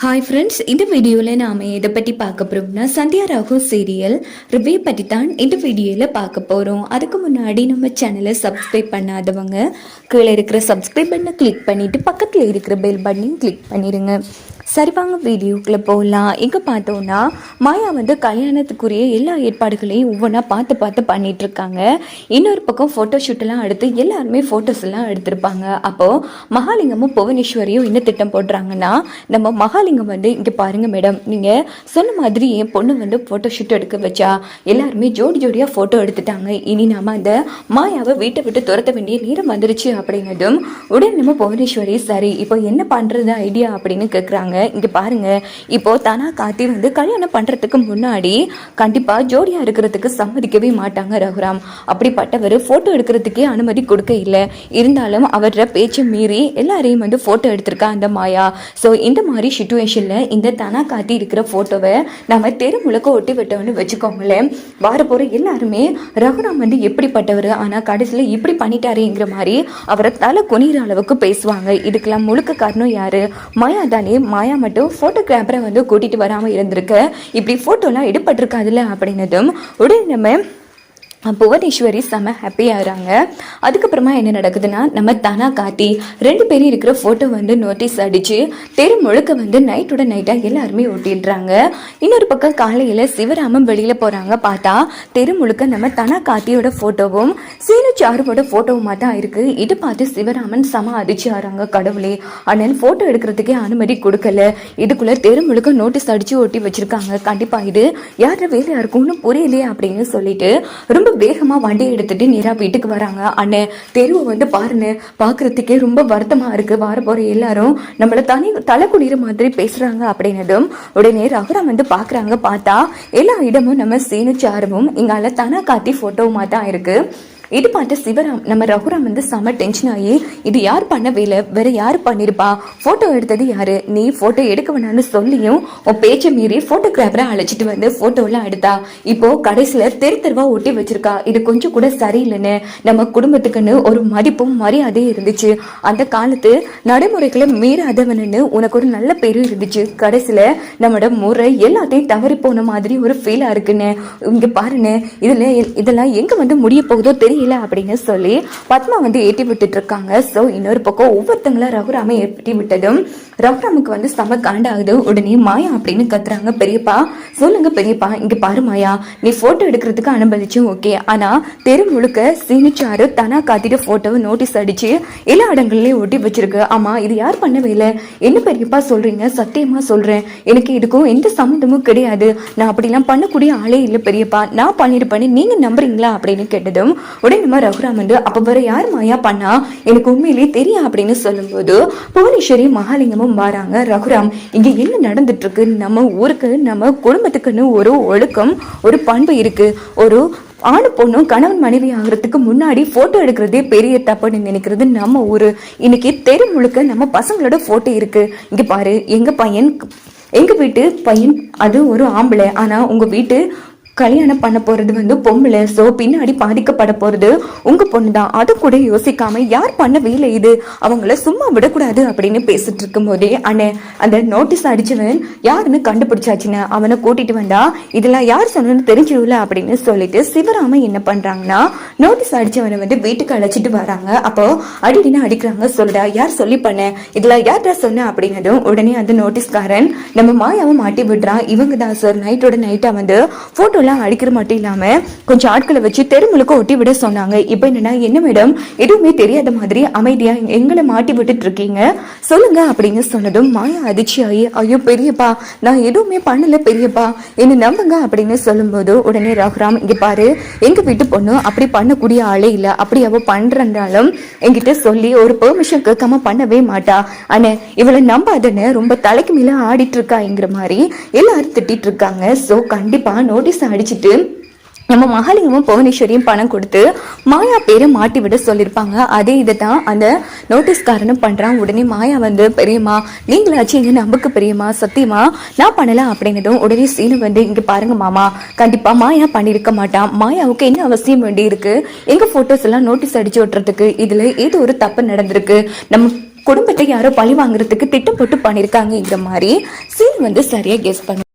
Hi friends, இந்த வீடியோவில் நாம் எதை பற்றி பார்க்க போகிறோம்னா சந்தியா ராகு சீரியல் ரிவ்யூ பற்றி தான் இந்த வீடியோவில் பார்க்க போகிறோம். அதுக்கு முன்னாடி நம்ம சேனலை சப்ஸ்கிரைப் பண்ணாதவங்க கீழே இருக்கிற சப்ஸ்கிரைப் பட்டனை கிளிக் பண்ணிவிட்டு பக்கத்தில் இருக்கிற பெல் பட்டனையும் கிளிக் பண்ணிடுங்க. சரி வாங்க வீடியோக்குள்ளே போகலாம். எங்கே பார்த்தோன்னா மாயா கல்யாணத்துக்குரிய எல்லா ஏற்பாடுகளையும் ஒவ்வொன்றா பார்த்து பண்ணிகிட்ருக்காங்க. இன்னொரு பக்கம் ஃபோட்டோ ஷூட்டெல்லாம் எடுத்து எல்லாருமே ஃபோட்டோஸ் எல்லாம் எடுத்திருப்பாங்க. அப்போது மகாலிங்கமும் புவனேஸ்வரியும் என்ன திட்டம் போடுறாங்கன்னா, நம்ம மகாலிங்கம் இங்கே பாருங்கள் மேடம், நீங்கள் சொன்ன மாதிரி என் பொண்ணு ஃபோட்டோ ஷூட் எடுக்க வச்சா எல்லாருமே ஜோடியாக ஃபோட்டோ எடுத்துட்டாங்க. இனி நாம் அந்த மாயாவை வீட்டை விட்டு துரத்த வேண்டிய நேரம் வந்துருச்சு அப்படின்னதும் உடனே நம்ம புவனேஸ்வரி சரி இப்போ என்ன பண்ணுறது ஐடியா அப்படின்னு கேட்குறாங்க. இங்க பாருங்க, இப்போ தானா கார்த்தி கல்யாணம் பண்றதுக்கு முன்னாடி கண்டிப்பா ஜோடியா இருக்கிறதுக்கு சம்மதிக்கவே மாட்டாங்க ரகுராம். அப்படிப்பட்டவர் போட்டோ எடுக்கிறதுக்கே அனுமதி கொடுக்க இல்லை. இருந்தாலும் அவர பேச்சை மீறி எல்லாரையும் போட்டோ எடுத்திருக்கா அந்த மாயா. ஸோ இந்த மாதிரி சிச்சுவேஷன்ல இந்த தானா கார்த்தி இருக்கிற போட்டோவை நம்ம தெரு முழுக்க ஒட்டி விட்டோம்னு வச்சுக்கோங்களேன். வார போற எல்லாருமே ரகுராம் எப்படிப்பட்டவர், ஆனா கடைசியில இப்படி பண்ணிட்டாருங்கிற மாதிரி அவரை தலை குனிகிற அளவுக்கு பேசுவாங்க. இதுக்கெல்லாம் முழுக்க காரணம் யாரு? மாயா தானே. மாயா மட்டும் போட்டோகிராஃபரை கூட்டிட்டு வராம இருந்திருக்க இப்படி போட்டோலாம் எடுப்பட்டிருக்காதுல்ல அப்படின்னதும் உடனே நம்ம புவனேஸ்வரி செம்ம ஹாப்பி ஆகிறாங்க. அதுக்கப்புறமா என்ன நடக்குதுன்னா, நம்ம தானா காட்டி ரெண்டு பேரும் இருக்கிற ஃபோட்டோ நோட்டீஸ் அடித்து தெரு முழுக்க நைட்டோட நைட்டாக எல்லாருமே ஒட்டிடுறாங்க. இன்னொரு பக்கம் காலையில் சிவராமன் வெளியில் போகிறாங்க. பார்த்தா தெரு முழுக்க நம்ம தானா காத்தியோட ஃபோட்டோவும் சீனு சாருவோட ஃபோட்டோவுமா தான் இருக்குது. இதை பார்த்து சிவராமன் செம அதிர்ச்சி ஆகிறாங்க. கடவுளே, ஆனால் ஃபோட்டோ எடுக்கிறதுக்கே அனுமதி கொடுக்கல, இதுக்குள்ளே தெரு முழுக்க நோட்டீஸ் அடித்து ஒட்டி வச்சுருக்காங்க. கண்டிப்பாக இது யார வேலையாக இருக்கும்னு புரியலையே அப்படின்னு சொல்லிட்டு ரொம்ப வேகமா வண்டியை எடுத்துட்டு நேரா வீட்டுக்கு வராங்க. அண்ணன் தெருவை பாருன்னு பாக்குறதுக்கே ரொம்ப வருத்தமா இருக்கு. வார போற எல்லாரும் நம்மள தலை குளிர மாதிரி பேசுறாங்க அப்படின்னதும் உடனே ரகுராம் பாக்குறாங்க. பார்த்தா எல்லா இடமும் நம்ம சீனு சாருவும் இங்கால தானா காத்தி போட்டோவுமா தான் இருக்கு. இது பார்த்து சிவராம் நம்ம ரகுராம் செம டென்ஷன் ஆகி, இது யார் பண்ண வேலை, வேற யார் பண்ணிருப்பா, போட்டோ எடுத்தது யாரு, நீ போட்டோ எடுக்க வேணான்னு சொல்லியும் உன் பேச்சை மீறி போட்டோகிராஃபரை அழைச்சிட்டு போட்டோலாம் எடுத்தா, இப்போ கடைசியில தெருவா ஒட்டி வச்சிருக்கா. இது கொஞ்சம் கூட சரியில்லைன்னு நம்ம குடும்பத்துக்குன்னு ஒரு மதிப்பும் மரியாதையும் இருந்துச்சு. அந்த காலத்து நடைமுறைகளை மீறாதவனு உனக்கு ஒரு நல்ல பேரும் இருந்துச்சு. கடைசியில நம்மளோட முறை எல்லாத்தையும் தவறி போன மாதிரி ஒரு ஃபீலா இருக்குன்னு இங்க பாருன்னு, இதெல்லாம் எங்க முடிய போகுதோ தெரியல அப்படின்னு சொல்லி பத்மா ஏற்றி விட்டுட்டு இருக்காங்க. சோ இன்னொரு பக்கம் ஒவ்வொருத்தங்களா ரகுராமை ஏற்றி விட்டதும் ரகுராமுக்கு செம காண்டாகுது. உடனே மாயா அப்படின்னு கத்துறாங்க. பெரியப்பா சொல்லுங்க பெரியப்பா, இங்க பாரு மாயா, நீ போட்டோ எடுக்கிறதுக்கு அனுமதிச்சும் ஓகே, ஆனா தெரு முழுக்க சீனிச்சாரு தானா காத்திட்டு போட்டோவை நோட்டீஸ் அடிச்சு எல்லா இடங்கள்லயும் ஒட்டி வச்சிருக்கு. ஆமா, இது யார் பண்ணவே இல்லை? என்ன பெரியப்பா சொல்றீங்க? சத்தியமா சொல்றேன், எனக்கு இதுக்கும் எந்த சம்மந்தமும் கிடையாது. நான் அப்படிலாம் பண்ணக்கூடிய ஆளே இல்லை பெரியப்பா, நான் பண்ணிருப்பேன்னு நீங்க நம்புறீங்களா அப்படின்னு கேட்டதும் உடனே நம்ம ரகுராம் அப்ப வேற யார் மாயா பண்ணா, எனக்கு உண்மையிலேயே தெரியும் அப்படின்னு சொல்லும்போது புவனேஸ்வரி மகாலிங்கமும் வராங்க. ரகுராம், இங்க என்ன நடந்துட்டு இருக்கு? நம்ம ஊருக்கு நம்ம குடும்பத்துக்குன்னு ஒரு ஒழுக்கம் ஒரு பண்பு இருக்கு. ஒரு ஆணு பொண்ணும் கணவன் மனைவி ஆகிறதுக்கு முன்னாடி போட்டோ எடுக்கிறதே பெரிய தப்புன்னு நினைக்கிறது நம்ம ஊரு. இன்னைக்கு தெரு முழுக்க நம்ம பசங்களோட போட்டோ இருக்கு. இங்க பாரு, எங்க வீட்டு பையன் அது ஒரு ஆம்பளை, ஆனா உங்க வீட்டு கல்யாணம் பண்ண போறது பொம்பளை. சோ பின்னாடி பாதிக்கப்பட போறது உங்க பொண்ணுதான். அது கூட யோசிக்காம யார் பண்ண வேலை இது, அவங்கள சும்மா விடக்கூடாது அப்படின்னு பேசிட்டு இருக்கும் போதே அண்ணே அந்த நோட்டீஸ் அடிச்சவன் யாருன்னு கண்டுபிடிச்சாச்சுன்னு அவனை கூட்டிட்டு வந்தா இதெல்லாம் யார் சொன்னு தெரிஞ்சிடல அப்படின்னு சொல்லிட்டு சிவராமன் என்ன பண்றாங்கன்னா நோட்டீஸ் அடிச்சவனை வீட்டுக்கு அழைச்சிட்டு வராங்க. அப்போ அடிடின்னு அடிக்கிறாங்க. சொல்றா, யார் சொல்லி பண்ண, இதெல்லாம் யார்டா சொன்ன அப்படின்னதும் உடனே அந்த நோட்டீஸ்காரன் நம்ம மாயாவை மாட்டி விடுறான். இவங்க தான் சார் நைட்டோட நைட்டா போட்டோ அடிக்கிற மட்டும் இல்லாம கொஞ்சம் ஆட்களை வச்சு தெரு முழுக்க ஒட்டி விட சொன்னாங்க. இப்ப என்னன்னா, என்ன மேடம் எதுவுமே தெரியாத மாதிரி அமைதியா எங்களை மாட்டி விட்டுட்டு இருக்கீங்க, சொல்லுங்க அப்படின்னு சொன்னதும் மாயா அதிர்ச்சியாயி, ஐயோ பெரியப்பா, நான் எதுவுமே பண்ணல பெரியப்பா, என்ன நம்புங்க அப்படின்னு சொல்லும்போது உடனே ரகுராம், இங்க பாரு, எங்க வீட்டு பொண்ணு அப்படி பண்ணக்கூடிய ஆளே இல்ல, அப்படி அவ பண்றாலும் என்கிட்ட சொல்லி ஒரு பெர்மிஷன் கேட்காம பண்ணவே மாட்டா. ஆனா இவளை நம்பாதன்னு ரொம்ப தலைக்கு மேல ஆடிட்டு இருக்காங்கிற மாதிரி எல்லாரும் திட்டிட்டு இருக்காங்க. சோ கண்டிப்பா நோட்டீஸ் அடிச்சுட்டு நம்ம மகாலிங்கமும் புவனேஸ்வரியும் பணம் கொடுத்து மாயா பேரை மாட்டி விட சொல்லியிருப்பாங்க. அதே இதை தான் அந்த நோட்டீஸ்காரனும் பண்றான். உடனே மாயா பெரியம்மா நீங்களாச்சும் எங்க நம்புக்கு பெரியம்மா, சத்தியமா நான் பண்ணலாம் அப்படின்னதும் உடனே சீனு இங்க பாருங்க மாமா, கண்டிப்பா மாயா பண்ணிருக்க மாட்டான். மாயாவுக்கு என்ன அவசியம் வேண்டி இருக்கு எங்க போட்டோஸ் எல்லாம் நோட்டீஸ் அடிச்சு விட்டுறதுக்கு? இதுல ஏதோ ஒரு தப்பு நடந்திருக்கு. நம்ம குடும்பத்தை யாரோ பழி வாங்குறதுக்கு திட்டம் போட்டு பண்ணியிருக்காங்கங்கிற மாதிரி சீன் வந்து சரியாக கெஸ் பண்ணும்.